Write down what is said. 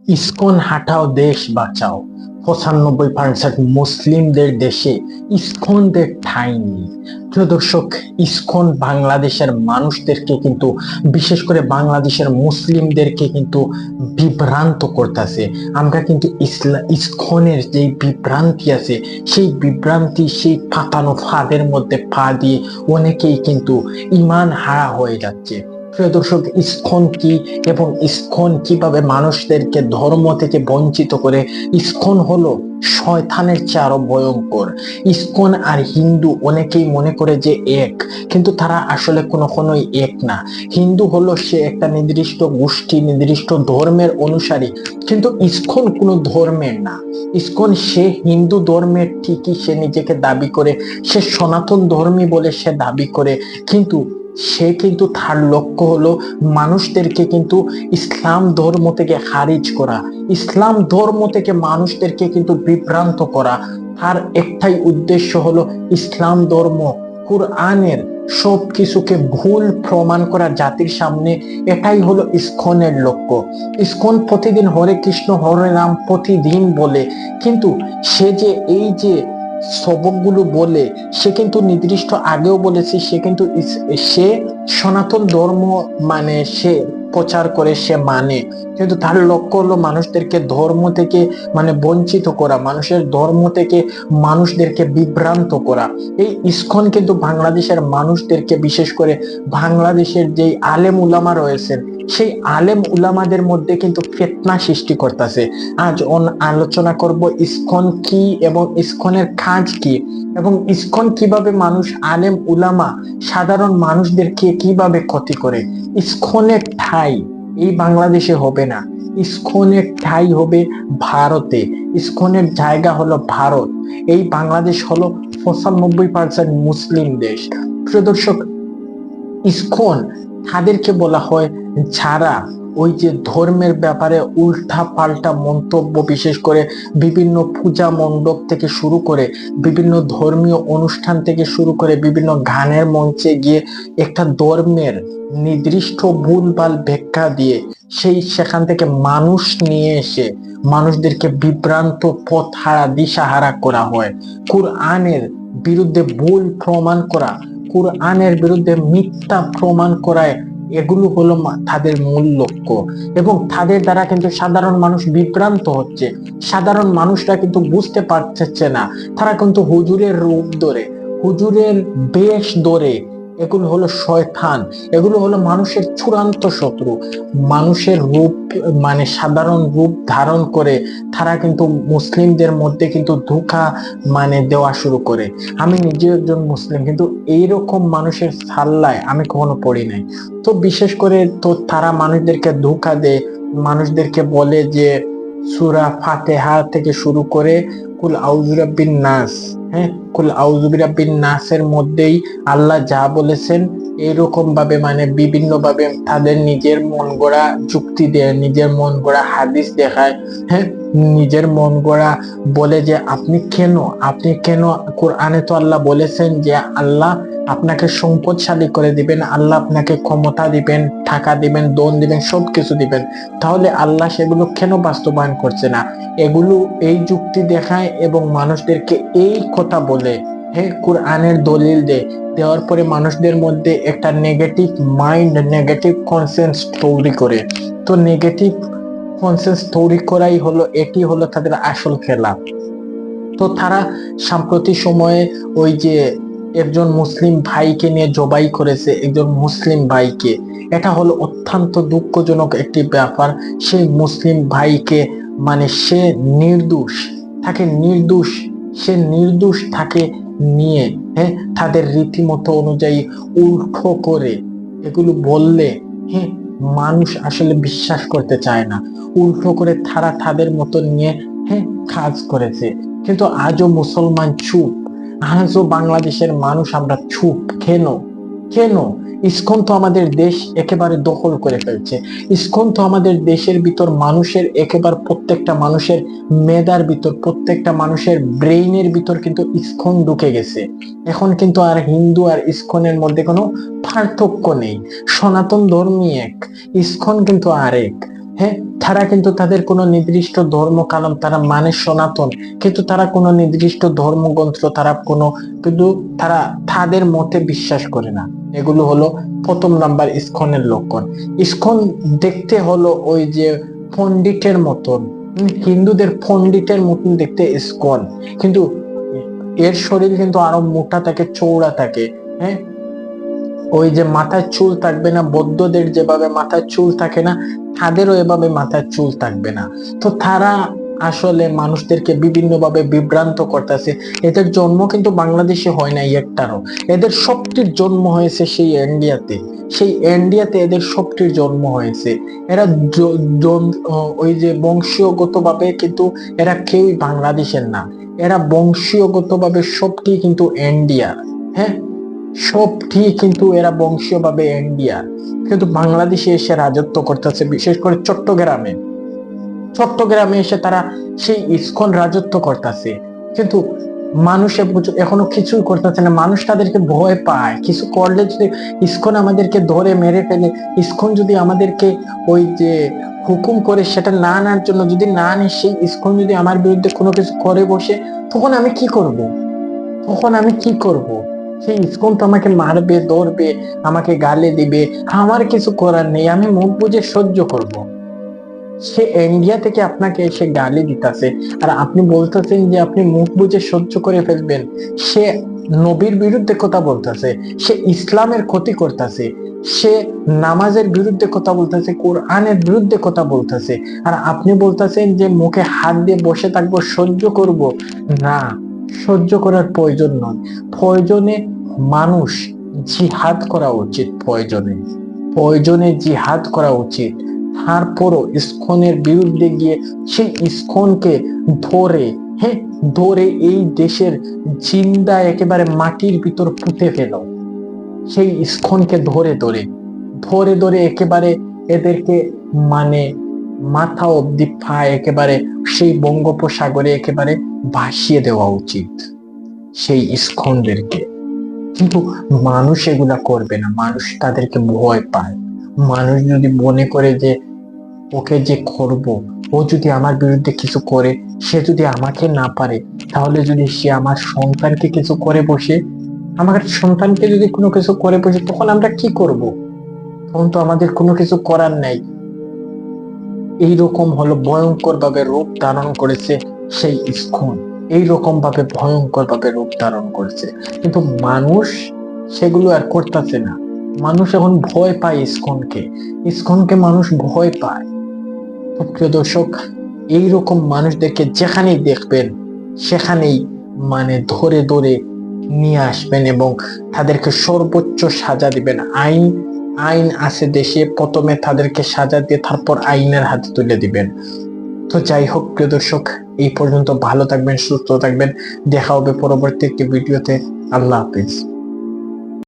ISKCON হাটাও দেশ বাঁচাও। 95% মুসলিমদের দেশে ইসকনদের ঠাঁই নেই। প্রিয় দর্শক, ইসকন বাংলাদেশের মানুষদেরকে কিন্তু, বিশেষ করে বাংলাদেশের মুসলিমদেরকে কিন্তু বিভ্রান্ত করতেছে। আমরা কিন্তু ইসকনের যে বিভ্রান্তি আছে, সেই বিভ্রান্তি, সেই পাতানো ফাঁদের মধ্যে পা দিয়ে অনেকেই কিন্তু ঈমান হারা হয়ে যাচ্ছে। প্রিয় দর্শক, ইসকন কি এবং ইসকন কিভাবে মানুষদেরকে ধর্ম থেকে বঞ্চিত করে? ইসকন হলো শয়তানের চেয়ে আরো ভয়ঙ্কর। ইসকন আর হিন্দু অনেকেই মনে করে যে এক, কিন্তু তারা আসলে কখনোই এক না। হিন্দু হলো সে একটা নির্দিষ্ট গোষ্ঠী, নির্দিষ্ট ধর্মের অনুসারী, কিন্তু ইসকন কোনো ধর্মের না। ইসকন সে হিন্দু ধর্মের ঠিকই, সে নিজেকে দাবি করে, সে সনাতন ধর্মী বলে সে দাবি করে, কিন্তু সে কিন্তু তার লক্ষ্য হলো মানুষদেরকে কিন্তু ইসলাম ধর্ম থেকে খারিজ করা, ইসলাম ধর্ম থেকে মানুষদেরকে কিন্তু বিভ্রান্ত করা। তার একটাই উদ্দেশ্য হলো ইসলাম ধর্ম, কুরআনের সব কিছুকে ভুল প্রমাণ করা জাতির সামনে। এটাই হলো ইসকনের লক্ষ্য। ইসকন প্রতিদিন হরে কৃষ্ণ হরে রাম প্রতিদিন বলে, কিন্তু সে যে এই যে সবকগুলো বলে, সে কিন্তু নির্দিষ্ট আগেও বলেছে, সে কিন্তু সে সনাতন ধর্ম মানে সে প্রচার করে, সে মানে, কিন্তু তার লক্ষ্য হলো মানুষদেরকে ধর্ম থেকে মানে বঞ্চিত করা, মানুষের ধর্ম থেকে মানুষদেরকে বিভ্রান্ত করা। এই ইসকন কিন্তু বাংলাদেশের মানুষদেরকে, বিশেষ করে বাংলাদেশের যে আলেম উলামা রয়েছেন, সেই আলেম উলামাদের মধ্যে কিন্তু ফিতনা সৃষ্টি করতেছে। আজ আলোচনা করব ইসকন কি এবং ইসকনের কাজ কি, এবং ইসকন কিভাবে মানুষ, আলেম উলামা, সাধারণ মানুষদেরকে কিভাবে ক্ষতি করে। ইসকনের ঠাঁই এই বাংলাদেশে হবে না, ইসকনের ঠাঁই হবে ভারতে। ইসকনের জায়গা হলো ভারত। এই বাংলাদেশ হলো 95% মুসলিম দেশ। প্রিয় দর্শক, ইসকন তাদেরকে বলা হয় যারা ওই যে ধর্মের ব্যাপারে উল্টা পাল্টা মন্তব্য, বিশেষ করে বিভিন্ন পূজা মণ্ডপ থেকে শুরু করে, বিভিন্ন ধর্মীয় অনুষ্ঠান থেকে শুরু করে, বিভিন্ন গানের মঞ্চে গিয়ে একটা ধর্মের নির্দিষ্ট ভুলভাল ব্যাখ্যা দিয়ে সেখান থেকে মানুষ নিয়ে এসে মানুষদেরকে বিভ্রান্ত, পথহারা, দিশাহারা করা হয়। কুরআনের বিরুদ্ধে ভুল প্রমাণ করা, কুরআনের বিরুদ্ধে মিথ্যা প্রমাণ করায়, এগুলো হলো তাদের মূল লক্ষ্য। এবং তাদের দ্বারা কিন্তু সাধারণ মানুষ বিভ্রান্ত হচ্ছে। সাধারণ মানুষরা কিন্তু বুঝতে পারছে না, তারা কিন্তু হুজুরের রূপ ধরে, হুজুরের বেশ ধরে, এগুলো হলো শয়তান, এগুলো হলো মানুষের চূড়ান্ত শত্রু। মানুষের রূপ মানে সাধারণ রূপ ধারণ করে তারা কিন্তু মুসলিমদের মধ্যে কিন্তু ধোঁকা মানে দেওয়া শুরু করে। আমি নিজে একজন মুসলিম, কিন্তু এইরকম মানুষের সাল্লায় আমি কখনো পড়ি নাই। তো বিশেষ করে তো তারা মানুষদেরকে ধোঁকা দেয়, মানুষদেরকে বলে যে সূরা ফাতিহা থেকে শুরু করে কুল আউযু বিরাব্বিন নাস, কুল আউযু বিরাব্বিন নাসের মধ্যেই আল্লাহ যা বলেছেন, এরকম ভাবে মানে বিভিন্ন ভাবে তাদের নিজের মন গড়া যুক্তি দেয়, নিজের মন গড়া হাদিস দেখায়, নিজের মন গড়া বলে যে আপনি কেন কোরআনে তো আল্লাহ বলেছেন যে আল্লাহ আপনাকে সম্পদশালী করে দিবেন, আল্লাহ আপনাকে ক্ষমতা দিবেন, টাকা দিবেন, ধন দিবেন, সবকিছু দিবেন, তাহলে আল্লাহ সেগুলো কেন বাস্তবায়ন করছে না? এগুলো এই যুক্তি দেখায় এবং মানুষদেরকে এই কথা বলে, কোরআনের দলিল দেওয়ার পরে মানুষদের মধ্যে একটা নেগেটিভ মাইন্ড, নেগেটিভ কনসেন্স তৈরি করে। তো নেগেটিভ কনসেন্স তৈরি করাই হলো, এটি হলো তাদের আসল খেলা। তো তারা সাম্প্রতিক সময়ে ওই যে একজন মুসলিম ভাইকে নিয়ে জবাই করেছে, একজন মুসলিম ভাইকে। এটা হলো অত্যন্ত দুঃখজনক একটি ব্যাপার। সেই মুসলিম ভাইকে মানে সে নির্দোষ, সে নির্দোষ থাকে নিয়ে তাদের রীতিমতো অনুযায়ী উল্টো করে এগুলো বললে মানুষ আসলে বিশ্বাস করতে চায় না। উল্টো করে তারা তাদের মতো নিয়ে কাজ করেছে, কিন্তু আজও মুসলমান চুপ, আজও বাংলাদেশের মানুষ আমরা চুপ। কেন? ইসকন তো আমাদের দেশ একেবারে দখল করে ফেলছে। ইসকন তো আমাদের দেশের ভিতর মানুষের একেবারে প্রত্যেকটা মানুষের মেধার ভিতর, প্রত্যেকটা মানুষের ব্রেইনের ভিতর কিন্তু ইসকন ঢুকে গেছে। এখন কিন্তু আর হিন্দু আর ইসকনের মধ্যে কোনো পার্থক্য নেই। সনাতন ধর্মী এক, ইসকন কিন্তু আরেক। তারা কিন্তু তাদের কোনো নির্দিষ্ট ধর্ম কালাম তারা মানে সনাতন, কিন্তু তারা কোনো নির্দিষ্ট ধর্মগ্রন্থ তারা কোনো কিন্তু তারা তাদের মতে বিশ্বাস করে না। এগুলো হলো প্রথম নাম্বার ইসকনের লক্ষণ। ইসকন দেখতে হলো ওই যে পণ্ডিতের মতন, হিন্দুদের পণ্ডিতের মতন দেখতে ইসকন, কিন্তু এর শরীর কিন্তু আরো মোটা থাকে, চৌড়া থাকে। হ্যাঁ, ওই যে মাথায় চুল থাকবে না, বৌদ্ধদের যেভাবে মাথায় চুল থাকে না, তাদেরও এভাবে মাথায় চুল থাকবে না। তো তারা আসলে মানুষদেরকে বিভিন্ন ভাবে বিভ্রান্ত করতেছে। এদের জন্ম কিন্তু বাংলাদেশে হয় নাই একটারও, এদের সবটির জন্ম হয়েছে সেই ইন্ডিয়াতে। সেই ইন্ডিয়াতে এদের সবটির জন্ম হয়েছে। এরা ওই যে বংশীয়গত ভাবে কিন্তু এরা কেউই বাংলাদেশের না, এরা বংশীয়গত ভাবে সবটি কিন্তু ইন্ডিয়ার। হ্যাঁ, সবটি কিন্তু এরা বংশীয়ভাবে ইন্ডিয়ার, কিন্তু বাংলাদেশে এসে রাজত্ব করতেছে, বিশেষ করে চট্টগ্রামে। চট্টগ্রামে এসে তারা সেই ইসকন রাজত্ব করতেছে, কিন্তু মানুষে এখনো কিছুই করতেছে না। মানুষ তাদেরকে ভয় পায়, কিছু করলে যদি ইসকন আমাদেরকে ধরে মেরে ফেলে, ইসকন যদি আমাদেরকে ওই যে হুকুম করে সেটা না নেওয়ার জন্য যদি না নিই, সেই ইসকন যদি আমার বিরুদ্ধে কোনো কিছু করে বসে, তখন আমি কি করব? তখন আমি কি করব? সেই ইসকন তো আমাকে মারবে, ধরবে, আমাকে গালে দিবে, আমার কিছু করার নেই, আমি মুখ বুজে সহ্য করব। সে ইন্ডিয়া থেকে আপনাকে এসে গালি দিতেছে, আর আপনি বলতেছেন যে আপনি মুখ বুজে সহ্য করে ফেলবেন। সে নবীর বিরুদ্ধে কথা বলতেছে, সে ইসলামের ক্ষতি করতেছে, সে নামাজের বিরুদ্ধে কথা বলতেছে, কোরআনের বিরুদ্ধে কথা বলতেছে, আর আপনি বলতেছেন যে মুখে হাত দিয়ে বসে থাকবো, সহ্য করব। না, সহ্য করার প্রয়োজন নয়। প্রয়োজনে মানুষ জিহাদ করা উচিত, প্রয়োজনে প্রয়োজনে জিহাদ করা উচিত। তারপরও ইসকনের বিরুদ্ধে গিয়ে সেই ইসকনকে ধরে, হ্যাঁ, ধরে এই দেশের জিন্দা একেবারে মাটির ভিতর পুঁতে ফেল। সেই ইসকনকে ধরে ধরে ধরে ধরে একেবারে এদেরকে মানে মাথা অব্দি পা একেবারে সেই বঙ্গোপসাগরে একেবারে ভাসিয়ে দেওয়া উচিত সেই ইসকনদেরকে। কিন্তু মানুষ এগুলা করবে না, মানুষ তাদেরকে ভয় পায়। মানুষ যদি মনে করে যে ওকে যে করব, ও যদি আমার বিরুদ্ধে কিছু করে, সে যদি আমাকে না পারে, তাহলে যদি সে আমার সন্তানকে কিছু করে বসে, আমার সন্তানকে যদি কোনো কিছু করে বসে, তখন আমরা কি করব? তখন তো আমাদের কোনো কিছু করার নাই। এইরকম হলো ভয়ঙ্কর ভাবে রূপ ধারণ করেছে সেই ইসকন, এইরকম ভাবে ভয়ঙ্কর ভাবে রূপ ধারণ করেছে, কিন্তু মানুষ সেগুলো আর করতেছে না। মানুষ এখন ভয় পায় ইসকনকে, ইসকনকে মানুষ ভয় পায়। তো প্রিয় দর্শক, এইরকম মানুষদেরকে যেখানেই দেখবেন সেখানেই মানে ধরে ধরে নিয়ে আসবেন এবং তাদেরকে সর্বোচ্চ সাজা দিবেন। আইন আইন আছে দেশে, প্রথমে তাদেরকে সাজা দিয়ে তারপর আইনের হাতে তুলে দিবেন। তো যাই হোক প্রিয় দর্শক, এই পর্যন্ত ভালো থাকবেন, সুস্থ থাকবেন, দেখা হবে পরবর্তী একটি ভিডিওতে। আল্লাহ হাফিজ।